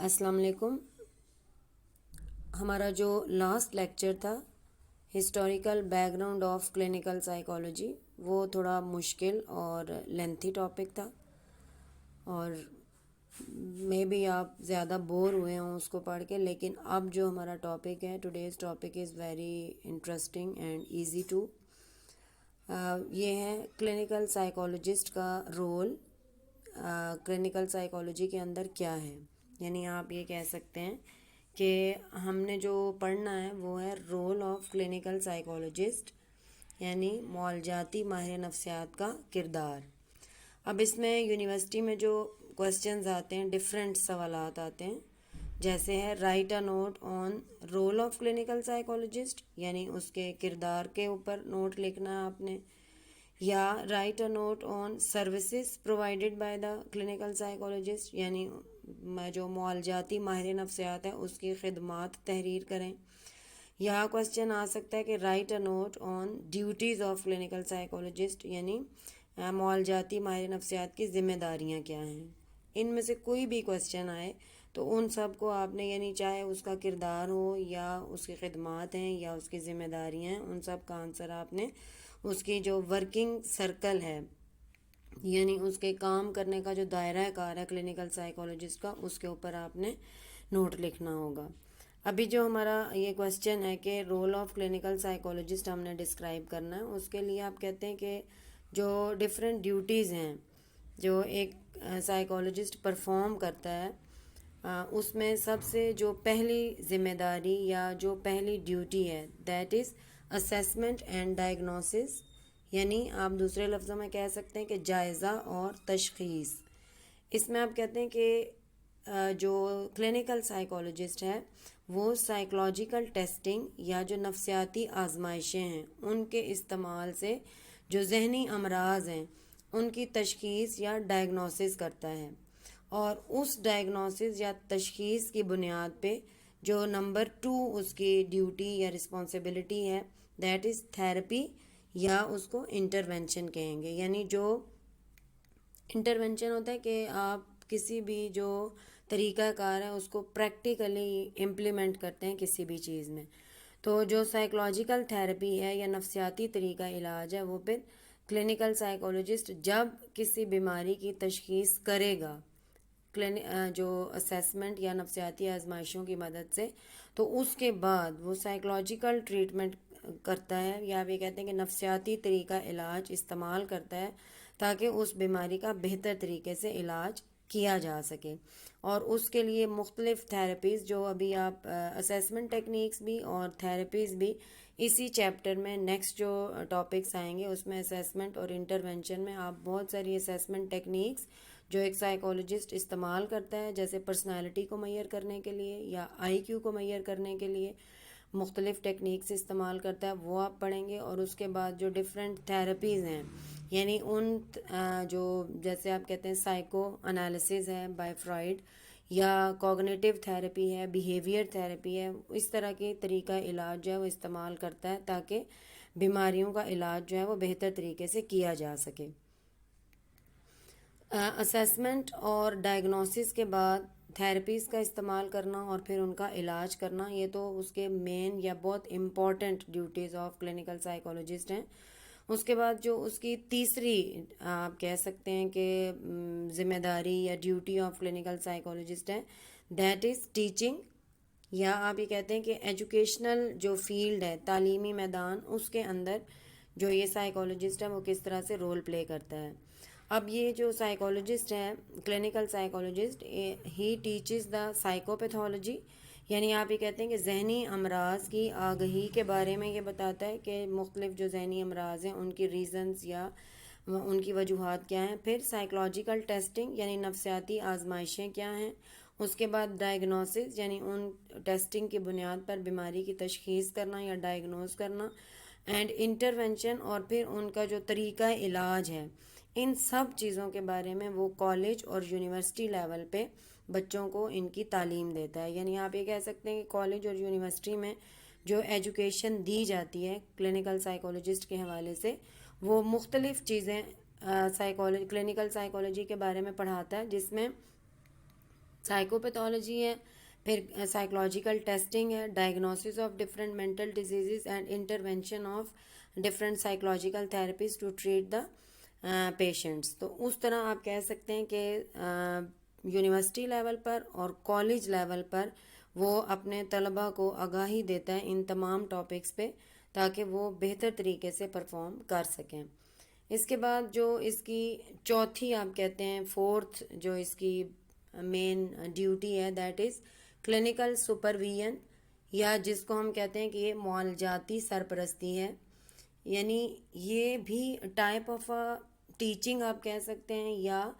السلام علیکم. ہمارا جو لاسٹ لیکچر تھا historical back ground of clinical psychology, وہ تھوڑا مشکل اور لینتھی ٹاپک تھا، اور مے بی آپ زیادہ بور ہوئے ہوں اس کو پڑھ کے. لیکن اب جو ہمارا ٹاپک ہے، today's topic is very interesting and easy too. یہ ہے کلینکل سائیکالوجسٹ کا رول. کلینکل سائیکالوجی کے اندر کیا ہے، یعنی آپ یہ کہہ سکتے ہیں کہ ہم نے جو پڑھنا ہے وہ ہے رول آف کلینکل سائیکالوجسٹ، یعنی معالجاتی ماہر نفسیات کا کردار. اب اس میں یونیورسٹی میں جو کوسچنز آتے ہیں، ڈفرینٹ سوالات آتے ہیں، جیسے ہے write a note on role of clinical psychologist, یعنی اس کے کردار کے اوپر نوٹ لکھنا ہے آپ نے، یا write a note on services provided by the clinical psychologist, یعنی جو معالجاتی ماہر نفسیات ہے اس کی خدمات تحریر کریں. یا کوسچن آ سکتا ہے کہ write a note on duties of clinical psychologist, یعنی معالجاتی ماہر نفسیات کی ذمہ داریاں کیا ہیں. ان میں سے کوئی بھی کوسچن آئے تو ان سب کو آپ نے، یعنی چاہے اس کا کردار ہو یا اس کی خدمات ہیں یا اس کی ذمہ داریاں ہیں، ان سب کا آنسر آپ نے اس کی جو ورکنگ سرکل ہے، یعنی اس کے کام کرنے کا جو دائرہ کار ہے کلینکل سائیکالوجسٹ کا، اس کے اوپر آپ نے نوٹ لکھنا ہوگا. ابھی جو ہمارا یہ کوسچن ہے کہ رول آف کلینکل سائیکالوجسٹ ہم نے ڈسکرائب کرنا ہے، اس کے لیے آپ کہتے ہیں کہ جو ڈفرینٹ ڈیوٹیز ہیں جو ایک سائیکالوجسٹ پرفارم کرتا ہے، اس میں سب سے جو پہلی ذمہ داری یا جو پہلی ڈیوٹی ہے، that is assessment and diagnosis, یعنی آپ دوسرے لفظوں میں کہہ سکتے ہیں کہ جائزہ اور تشخیص. اس میں آپ کہتے ہیں کہ جو کلینکل سائیکالوجسٹ ہے وہ سائیکولوجیکل ٹیسٹنگ یا جو نفسیاتی آزمائشیں ہیں ان کے استعمال سے جو ذہنی امراض ہیں ان کی تشخیص یا ڈائگنوسس کرتا ہے، اور اس ڈائگنوسس یا تشخیص کی بنیاد پہ جو نمبر 2 اس کی ڈیوٹی یا رسپانسبلٹی ہے، دیٹ از تھیراپی، یا اس کو انٹرونشن کہیں گے. یعنی جو انٹرونشن ہوتا ہے کہ آپ کسی بھی جو طریقہ کار ہے اس کو پریکٹیکلی امپلیمنٹ کرتے ہیں کسی بھی چیز میں. تو جو سائیکولوجیکل تھیراپی ہے یا نفسیاتی طریقہ علاج ہے، وہ پھر کلینکل سائیکالوجسٹ جب کسی بیماری کی تشخیص کرے گا جو اسیسمنٹ یا نفسیاتی آزمائشوں کی مدد سے، تو اس کے بعد وہ سائیکولوجیکل ٹریٹمنٹ کرتا ہے، یا بھی کہتے ہیں کہ نفسیاتی طریقہ علاج استعمال کرتا ہے تاکہ اس بیماری کا بہتر طریقے سے علاج کیا جا سکے. اور اس کے لیے مختلف تھیراپیز، جو ابھی آپ اسیسمنٹ ٹیکنیکس بھی اور تھیراپیز بھی اسی چیپٹر میں نیکسٹ جو ٹاپکس آئیں گے اس میں اسیسمنٹ اور انٹرونشن میں آپ بہت ساری اسیسمنٹ ٹیکنیکس جو ایک سائیکالوجسٹ استعمال کرتا ہے، جیسے پرسنالٹی کو میئر کرنے کے لیے یا آئی کیو کو میئر کرنے کے لیے مختلف ٹیکنیکس استعمال کرتا ہے، وہ آپ پڑھیں گے. اور اس کے بعد جو ڈفرینٹ تھیراپیز ہیں، یعنی ان جو جیسے آپ کہتے ہیں سائیکو انالیسز ہے بائی فرائڈ، یا کوگنیٹیو تھیراپی ہے، بیہیویئر تھیراپی ہے، اس طرح کی طریقہ علاج جو ہے وہ استعمال کرتا ہے تاکہ بیماریوں کا علاج جو ہے وہ بہتر طریقے سے کیا جا سکے. اسیسمنٹ اور ڈائگنوسس کے بعد تھیراپیز کا استعمال کرنا اور پھر ان کا علاج کرنا، یہ تو اس کے مین یا بہت important duties of clinical psychologist ہیں. اس کے بعد جو اس کی تیسری آپ کہہ سکتے ہیں کہ ذمہ داری یا ڈیوٹی آف کلینکل سائیکالوجسٹ ہے، دیٹ از ٹیچنگ، یا آپ یہ کہتے ہیں کہ ایجوکیشنل جو فیلڈ ہے، تعلیمی میدان، اس کے اندر جو یہ سائیکالوجسٹ ہے وہ کس طرح سے رول پلے کرتا ہے. اب یہ جو سائیکالوجسٹ ہے clinical psychologist, he teaches the psychopathology, یعنی آپ یہ کہتے ہیں کہ ذہنی امراض کی آگہی کے بارے میں یہ بتاتا ہے کہ مختلف جو ذہنی امراض ہیں ان کی ریزنز یا ان کی وجوہات کیا ہیں. پھر سائیکولوجیکل ٹیسٹنگ یعنی نفسیاتی آزمائشیں کیا ہیں. اس کے بعد ڈائگنوسس یعنی ان ٹیسٹنگ کی بنیاد پر بیماری کی تشخیص کرنا یا ڈائگنوز کرنا، اینڈ انٹرونشن، اور پھر ان کا جو طریقہ علاج ہے. ان سب چیزوں کے بارے میں وہ کالج اور یونیورسٹی لیول پہ بچوں کو ان کی تعلیم دیتا ہے. یعنی آپ یہ کہہ سکتے ہیں کہ کالج اور یونیورسٹی میں جو ایجوکیشن دی جاتی ہے کلینکل سائیکالوجسٹ کے حوالے سے، وہ مختلف چیزیں کلینکل سائیکالوجی کے بارے میں پڑھاتا ہے، جس میں سائیکوپیتھولوجی ہے، پھر سائیکولوجیکل ٹیسٹنگ ہے، diagnosis of different mental diseases and intervention of different psychological therapies to treat the patients. تو اس طرح آپ کہہ سکتے ہیں کہ یونیورسٹی لیول پر اور کالج لیول پر وہ اپنے طلباء کو آگاہی دیتا ہے ان تمام ٹاپکس پہ تاکہ وہ بہتر طریقے سے پرفارم کر سکیں. اس کے بعد جو اس کی چوتھی آپ کہتے ہیں فورتھ جو اس کی مین ڈیوٹی ہے دیٹ از کلینکل سپرویژن، یا جس کو ہم کہتے ہیں کہ یہ معالجاتی سرپرستی ہے. یعنی یہ بھی ٹائپ آف ٹیچنگ آپ کہہ سکتے ہیں یا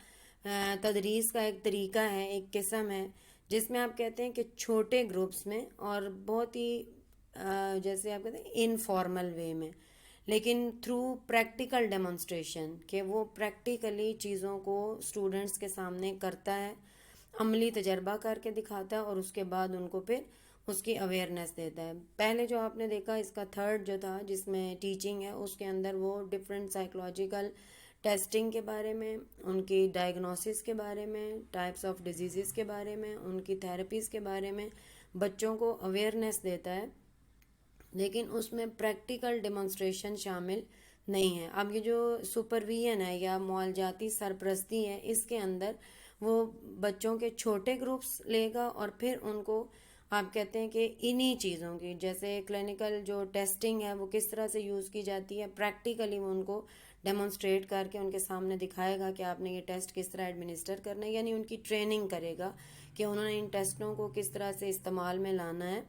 تدریس کا ایک طریقہ ہے، ایک قسم ہے جس میں آپ کہتے ہیں کہ چھوٹے گروپس میں اور بہت ہی جیسے آپ کہتے ہیں انفارمل وے میں، لیکن تھرو پریکٹیکل ڈیمونسٹریشن، کہ وہ پریکٹیکلی چیزوں کو اسٹوڈنٹس کے سامنے کرتا ہے، عملی تجربہ کر کے دکھاتا ہے اور اس کے بعد ان کو پھر اس کی اویئرنیس دیتا ہے. پہلے جو آپ نے دیکھا اس کا تھرڈ جو تھا جس میں ٹیچنگ ہے، اس کے اندر وہ ڈفرینٹ سائیکولوجیکل ٹیسٹنگ کے بارے میں، ان کی ڈائگنوسس کے بارے میں، ٹائپس آف ڈیزیزز کے بارے میں، ان کی تھراپیز کے بارے میں بچوں کو اویئرنیس دیتا ہے، لیکن اس میں پریکٹیکل ڈیمونسٹریشن شامل نہیں ہے. اب یہ جو سپرویژن ہے یا معالجاتی سرپرستی ہے، اس کے اندر وہ بچوں کے چھوٹے گروپس لے گا اور پھر ان کو آپ کہتے ہیں کہ انہی چیزوں کی جیسے کلینکل جو ٹیسٹنگ ہے وہ کس طرح سے یوز کی جاتی ہے، پریکٹیکلی وہ ان کو ڈیمونسٹریٹ کر کے ان کے سامنے دکھائے گا کہ آپ نے یہ ٹیسٹ کس طرح ایڈمنسٹر کرنا ہے، یعنی ان کی ٹریننگ کرے گا کہ انہوں نے ان ٹیسٹوں کو کس طرح سے استعمال میں لانا ہے.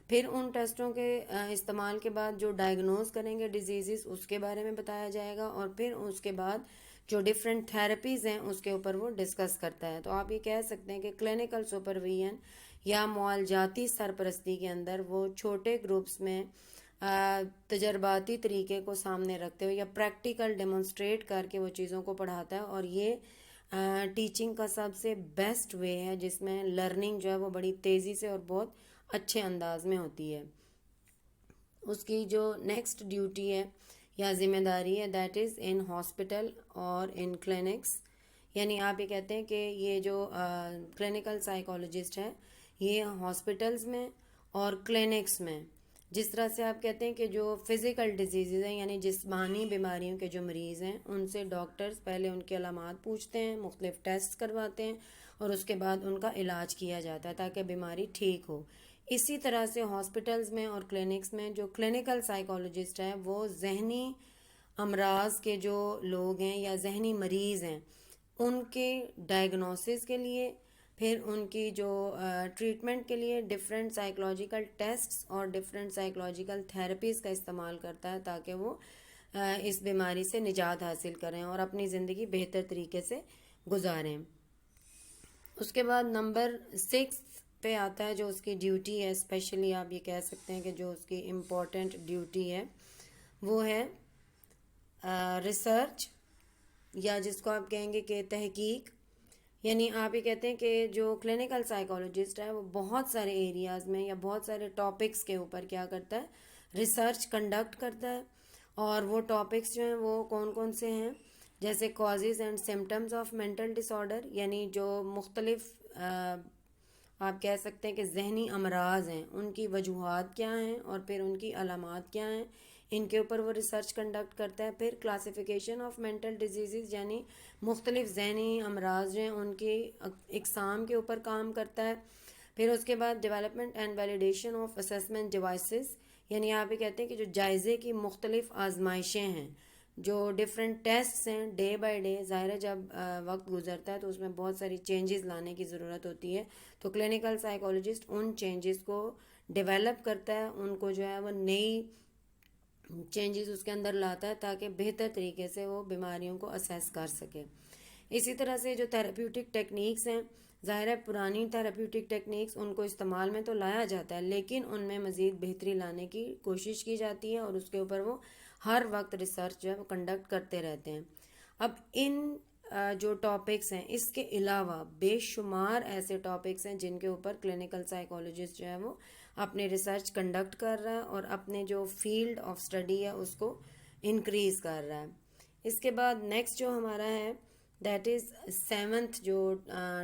پھر ان ٹیسٹوں کے استعمال کے بعد جو ڈائگنوز کریں گے ڈیزیزز اس کے بارے میں بتایا جائے گا، اور پھر اس کے بعد جو ڈفرینٹ تھراپیز ہیں اس کے اوپر وہ ڈسکس کرتا ہے. تو آپ یہ کہہ سکتے ہیں کہ کلینکل سپرویژن یا معالجاتی سرپرستی کے اندر وہ چھوٹے گروپس میں تجرباتی طریقے کو سامنے رکھتے ہوئے یا پریکٹیکل ڈیمونسٹریٹ کر کے وہ چیزوں کو پڑھاتا ہے، اور یہ ٹیچنگ کا سب سے بیسٹ وے ہے جس میں لرننگ جو ہے وہ بڑی تیزی سے اور بہت اچھے انداز میں ہوتی ہے. اس کی جو نیکسٹ ڈیوٹی ہے یا ذمہ داری ہے دیٹ از ان ہاسپٹل اور ان کلینکس. یعنی آپ یہ کہتے ہیں کہ یہ جو کلینکل سائیکولوجسٹ ہے یہ ہاسپٹلز میں اور کلینکس میں، جس طرح سے آپ کہتے ہیں کہ جو فزیکل ڈیزیزز ہیں یعنی جسمانی بیماریوں کے جو مریض ہیں ان سے ڈاکٹرز پہلے ان کی علامات پوچھتے ہیں، مختلف ٹیسٹ کرواتے ہیں اور اس کے بعد ان کا علاج کیا جاتا ہے تاکہ بیماری ٹھیک ہو. اسی طرح سے ہاسپٹلز میں اور کلینکس میں جو کلینکل سائیکولوجسٹ ہیں وہ ذہنی امراض کے جو لوگ ہیں یا ذہنی مریض ہیں ان کے ڈائگنوسس کے لیے، پھر ان کی جو ٹریٹمنٹ کے لیے ڈفرینٹ سائیکولوجیکل ٹیسٹس اور ڈفرینٹ سائیکولوجیکل تھراپیز کا استعمال کرتا ہے تاکہ وہ اس بیماری سے نجات حاصل کریں اور اپنی زندگی بہتر طریقے سے گزاریں. اس کے بعد نمبر 6 پہ آتا ہے جو اس کی ڈیوٹی ہے، اسپیشلی آپ یہ کہہ سکتے ہیں کہ جو اس کی امپورٹنٹ ڈیوٹی ہے وہ ہے ریسرچ، یا جس کو آپ کہیں گے کہ تحقیق. یعنی آپ یہ کہتے ہیں کہ جو کلینکل سائیکولوجسٹ ہے وہ بہت سارے ایریاز میں یا بہت سارے ٹاپکس کے اوپر کیا کرتا ہے، ریسرچ کنڈکٹ کرتا ہے. اور وہ ٹاپکس جو ہیں وہ کون کون سے ہیں، جیسے causes and symptoms of mental disorder, یعنی جو مختلف آپ کہہ سکتے ہیں کہ ذہنی امراض ہیں ان کی وجوہات کیا ہیں اور پھر ان کی علامات کیا ہیں، ان کے اوپر وہ ریسرچ کنڈکٹ کرتا ہے. پھر کلاسیفیکیشن آف مینٹل ڈیزیزز یعنی مختلف ذہنی امراض جو ہیں ان کی اقسام کے اوپر کام کرتا ہے. پھر اس کے بعد development and validation of assessment devices, یعنی آپ یہ کہتے ہیں کہ جو جائزے کی مختلف آزمائشیں ہیں، جو ڈفرینٹ ٹیسٹس ہیں ڈے بائی ڈے، ظاہر ہے جب وقت گزرتا ہے تو اس میں بہت ساری چینجز لانے کی ضرورت ہوتی ہے، تو کلینکل سائیکولوجسٹ ان چینجز کو ڈیولپ کرتا ہے، ان کو جو ہے وہ نئی چینجز اس کے اندر لاتا ہے تاکہ بہتر طریقے سے وہ بیماریوں کو اسیس کر سکے. اسی طرح سے جو تھراپیوٹک ٹیکنیکس ہیں، ظاہر ہے پرانی تھراپیوٹک ٹیکنیکس ان کو استعمال میں تو لایا جاتا ہے لیکن ان میں مزید بہتری لانے کی کوشش کی جاتی ہے اور اس کے اوپر وہ ہر وقت ریسرچ جو ہے وہ کنڈکٹ کرتے رہتے ہیں. اب ان جو ٹاپکس ہیں اس کے علاوہ بے شمار ایسے ٹاپکس ہیں جن کے اوپر کلینکل سائیکولوجسٹ جو ہے وہ اپنے ریسرچ کنڈکٹ کر رہا ہے اور اپنے جو فیلڈ آف اسٹڈی ہے اس کو انکریز کر رہا ہے. اس کے بعد نیکسٹ جو ہمارا ہے دیٹ از 7th جو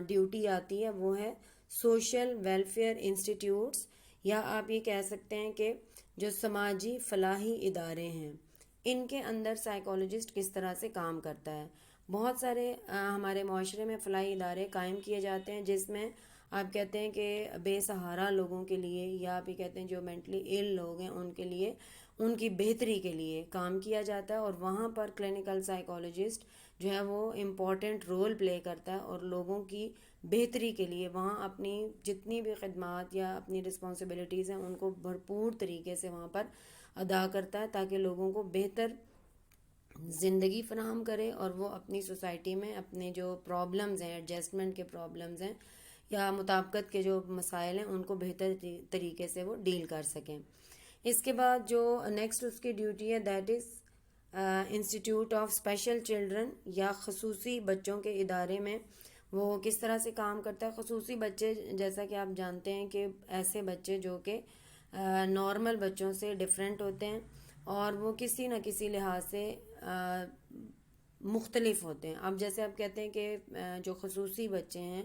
ڈیوٹی آتی ہے وہ ہے سوشل ویلفیئر انسٹیٹیوٹس، یا آپ یہ کہہ سکتے ہیں کہ جو سماجی فلاحی ادارے ہیں ان کے اندر سائیکالوجسٹ کس طرح سے کام کرتا ہے. بہت سارے ہمارے معاشرے میں فلاحی ادارے قائم کیے جاتے ہیں جس میں آپ کہتے ہیں کہ بے سہارا لوگوں کے لیے، یا آپ یہ کہتے ہیں جو مینٹلی ایل لوگ ہیں ان کے لیے، ان کی بہتری کے لیے کام کیا جاتا ہے، اور وہاں پر کلینکل سائیکالوجسٹ جو ہے وہ امپورٹنٹ رول پلے کرتا ہے، اور لوگوں کی بہتری کے لیے وہاں اپنی جتنی بھی خدمات یا اپنی رسپانسبلٹیز ہیں ان کو بھرپور طریقے سے وہاں پر ادا کرتا ہے، تاکہ لوگوں کو بہتر زندگی فراہم کرے اور وہ اپنی سوسائٹی میں اپنے جو پرابلمز ہیں، ایڈجسٹمنٹ کے پرابلمز ہیں یا مطابقت کے جو مسائل ہیں ان کو بہتر طریقے سے وہ ڈیل کر سکیں. اس کے بعد جو نیکسٹ اس کی ڈیوٹی ہے that is institute of special children, یا خصوصی بچوں کے ادارے میں وہ کس طرح سے کام کرتا ہے. خصوصی بچے جیسا کہ آپ جانتے ہیں کہ ایسے بچے جو کہ نارمل بچوں سے ڈفرینٹ ہوتے ہیں اور وہ کسی نہ کسی لحاظ سے مختلف ہوتے ہیں. اب جیسے آپ کہتے ہیں کہ جو خصوصی بچے ہیں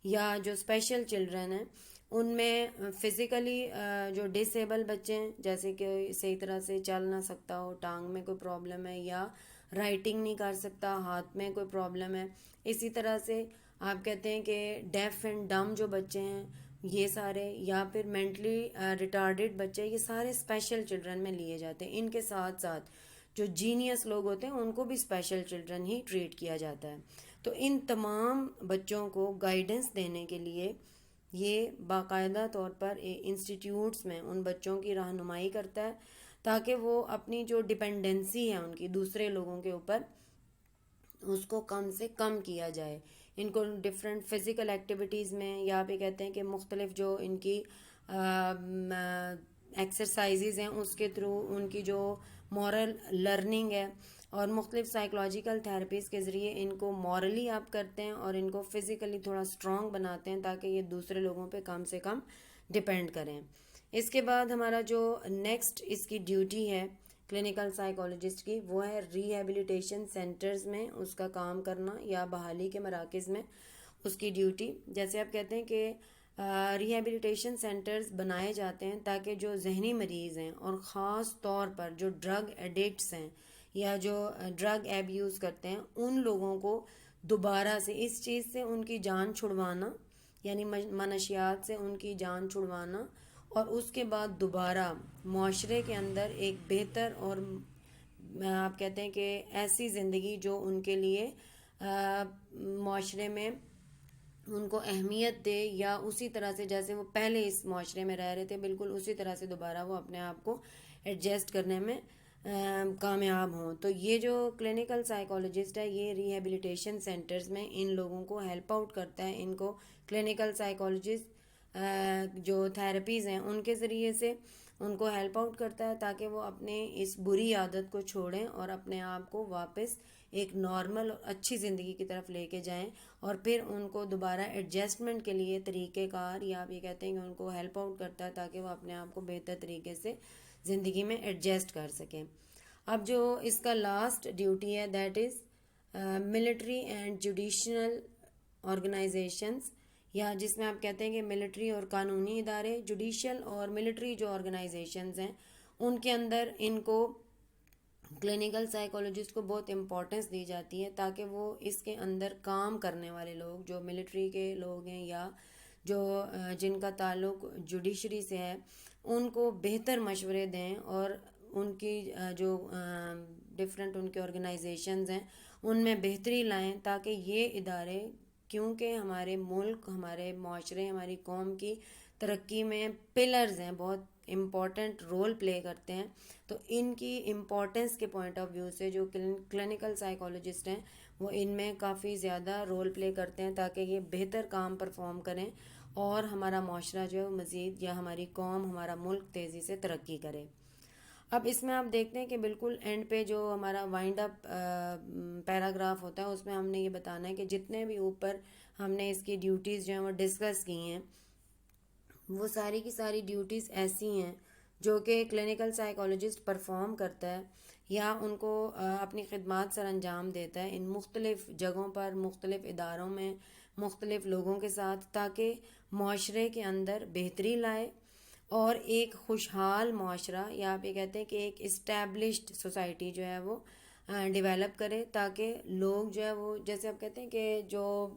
یا جو اسپیشل چلڈرن ہیں ان میں فزیکلی جو ڈس ایبل بچے ہیں، جیسے کہ صحیح طرح سے چل نہ سکتا ہو، ٹانگ میں کوئی پرابلم ہے، یا رائٹنگ نہیں کر سکتا، ہاتھ میں کوئی پرابلم ہے. اسی طرح سے آپ کہتے ہیں کہ ڈیف اینڈ ڈم جو بچے ہیں یہ سارے، یا پھر مینٹلی ریٹارڈڈ بچے، یہ سارے اسپیشل چلڈرن میں لیے جاتے ہیں. ان کے ساتھ ساتھ جو جینیس لوگ ہوتے ہیں ان کو بھی اسپیشل چلڈرن ہی ٹریٹ کیا جاتا ہے. تو ان تمام بچوں کو گائیڈنس دینے کے لیے یہ باقاعدہ طور پر انسٹیٹیوٹس میں ان بچوں کی رہنمائی کرتا ہے، تاکہ وہ اپنی جو ڈپینڈنسی ہے ان کی دوسرے لوگوں کے اوپر اس کو کم سے کم کیا جائے. ان کو ڈفرینٹ فزیکل ایکٹیویٹیز میں، یا آپ یہ کہتے ہیں کہ مختلف جو ان کی ایکسرسائزز ہیں اس کے تھرو ان کی جو مورل لرننگ ہے، اور مختلف سائیکولوجیکل تھیراپیز کے ذریعے ان کو مورلی آپ کرتے ہیں اور ان کو فزیکلی تھوڑا اسٹرانگ بناتے ہیں تاکہ یہ دوسرے لوگوں پہ کم سے کم ڈپینڈ کریں. اس کے بعد ہمارا جو نیکسٹ اس کی ڈیوٹی ہے کلینکل سائیکالوجسٹ کی، وہ ہے ریہیبلیٹیشن سینٹرز میں اس کا کام کرنا، یا بحالی کے مراکز میں اس کی ڈیوٹی. جیسے آپ کہتے ہیں کہ ریہیبلیٹیشن سینٹرز بنائے جاتے ہیں تاکہ جو ذہنی مریض ہیں اور خاص طور پر جو ڈرگ ایڈکٹس ہیں یا جو ڈرگ ایبیوز کرتے ہیں ان لوگوں کو دوبارہ سے اس چیز سے ان کی جان چھڑوانا، یعنی منشیات سے ان کی جان چھڑوانا، اور اس کے بعد دوبارہ معاشرے کے اندر ایک بہتر اور آپ کہتے ہیں کہ ایسی زندگی جو ان کے لیے معاشرے میں ان کو اہمیت دے، یا اسی طرح سے جیسے وہ پہلے اس معاشرے میں رہ رہے تھے بالکل اسی طرح سے دوبارہ وہ اپنے آپ کو ایڈجسٹ کرنے میں کامیاب ہوں. تو یہ جو کلینکل سائیکالوجسٹ ہے یہ ریہیبلیٹیشن سینٹرز میں ان لوگوں کو ہیلپ آؤٹ کرتا ہے. ان کو کلینکل سائیکالوجسٹ جو تھراپیز ہیں ان کے ذریعے سے ان کو ہیلپ آؤٹ کرتا ہے تاکہ وہ اپنے اس بری عادت کو چھوڑیں اور اپنے آپ کو واپس ایک نارمل اور اچھی زندگی کی طرف لے کے جائیں، اور پھر ان کو دوبارہ ایڈجسٹمنٹ کے لیے طریقہ کار، یا آپ یہ کہتے ہیں کہ ان کو ہیلپ آؤٹ کرتا ہے تاکہ وہ اپنے آپ کو بہتر طریقے سے زندگی میں ایڈجسٹ کر سکیں. اب جو اس کا لاسٹ ڈیوٹی ہے that is military and judicial organizations, یا جس میں آپ کہتے ہیں کہ ملٹری اور قانونی ادارے، جوڈیشل اور ملٹری جو آرگنائزیشنز ہیں ان کے اندر ان کو کلینکل سائیکالوجسٹ کو بہت امپورٹنس دی جاتی ہے تاکہ وہ اس کے اندر کام کرنے والے لوگ جو ملٹری کے لوگ ہیں یا جو جن کا تعلق جوڈیشری سے ہے ان کو بہتر مشورے دیں، اور ان کی جو ڈفرینٹ ان کے آرگنائزیشنز ہیں ان میں بہتری لائیں تاکہ یہ ادارے، کیونکہ ہمارے ملک، ہمارے معاشرے، ہماری قوم کی ترقی میں پلرز ہیں، بہت امپورٹنٹ رول پلے کرتے ہیں. تو ان کی امپورٹنس کے پوائنٹ آف ویو سے جو کلینکل سائیکالوجسٹ ہیں وہ ان میں کافی زیادہ رول پلے کرتے ہیں تاکہ یہ بہتر کام پرفارم کریں اور ہمارا معاشرہ جو ہے مزید، یا ہماری قوم، ہمارا ملک تیزی سے ترقی کرے. اب اس میں آپ دیکھتے ہیں کہ بالکل اینڈ پہ جو ہمارا وائنڈ اپ پیراگراف ہوتا ہے اس میں ہم نے یہ بتانا ہے کہ جتنے بھی اوپر ہم نے اس کی ڈیوٹیز جو ہیں وہ ڈسکس کی ہیں وہ ساری کی ساری ڈیوٹیز ایسی ہیں جو کہ کلینکل سائیکالوجسٹ پرفارم کرتا ہے یا ان کو اپنی خدمات سر انجام دیتا ہے ان مختلف جگہوں پر، مختلف اداروں میں، مختلف لوگوں کے ساتھ، تاکہ معاشرے کے اندر بہتری لائے اور ایک خوشحال معاشرہ، یا آپ یہ کہتے ہیں کہ ایک اسٹیبلشڈ سوسائٹی جو ہے وہ ڈیولپ کرے، تاکہ لوگ جو ہے وہ، جیسے آپ کہتے ہیں کہ جو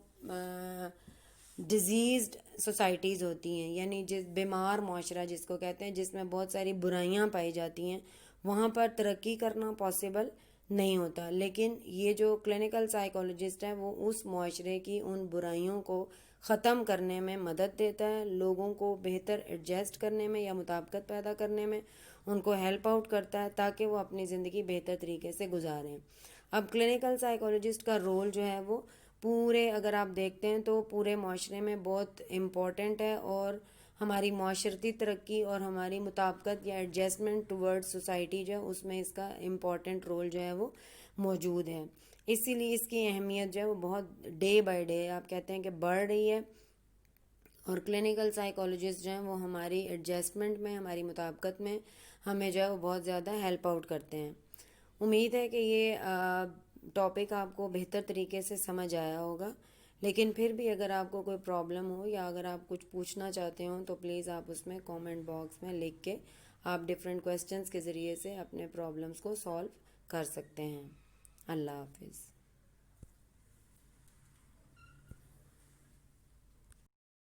ڈیزیزڈ سوسائٹیز ہوتی ہیں، یعنی جس بیمار معاشرہ جس کو کہتے ہیں، جس میں بہت ساری برائیاں پائی جاتی ہیں، وہاں پر ترقی کرنا پاسبل نہیں ہوتا. لیکن یہ جو کلینکل سائیکالوجسٹ ہے وہ اس معاشرے کی ان برائیوں کو ختم کرنے میں مدد دیتا ہے، لوگوں کو بہتر ایڈجسٹ کرنے میں یا مطابقت پیدا کرنے میں ان کو ہیلپ آؤٹ کرتا ہے، تاکہ وہ اپنی زندگی بہتر طریقے سے گزاریں. اب کلینکل سائیکالوجسٹ کا رول جو ہے وہ پورے، اگر آپ دیکھتے ہیں تو پورے معاشرے میں بہت امپورٹنٹ ہے، اور ہماری معاشرتی ترقی اور ہماری مطابقت یا ایڈجسٹمنٹ ٹورڈ سوسائٹی جو ہے اس میں اس کا امپورٹنٹ رول جو ہے وہ موجود ہے. اسی لیے اس کی اہمیت جو ہے وہ بہت ڈے بائی ڈے آپ کہتے ہیں کہ بڑھ رہی ہے، اور کلینکل سائیکالوجسٹ جو ہیں وہ ہماری ایڈجسٹمنٹ میں، ہماری مطابقت میں ہمیں جو ہے وہ بہت زیادہ ہیلپ آؤٹ کرتے ہیں. امید ہے کہ یہ ٹاپک آپ کو بہتر طریقے سے سمجھ آیا ہوگا. لیکن پھر بھی اگر آپ کو کوئی پرابلم ہو یا اگر آپ کچھ پوچھنا چاہتے ہوں تو پلیز آپ اس میں کامنٹ باکس میں لکھ کے آپ ڈفرینٹ کویسچنس کے ذریعے سے اپنے پرابلمس کو سالو کر سکتے ہیں. اللہ حافظ.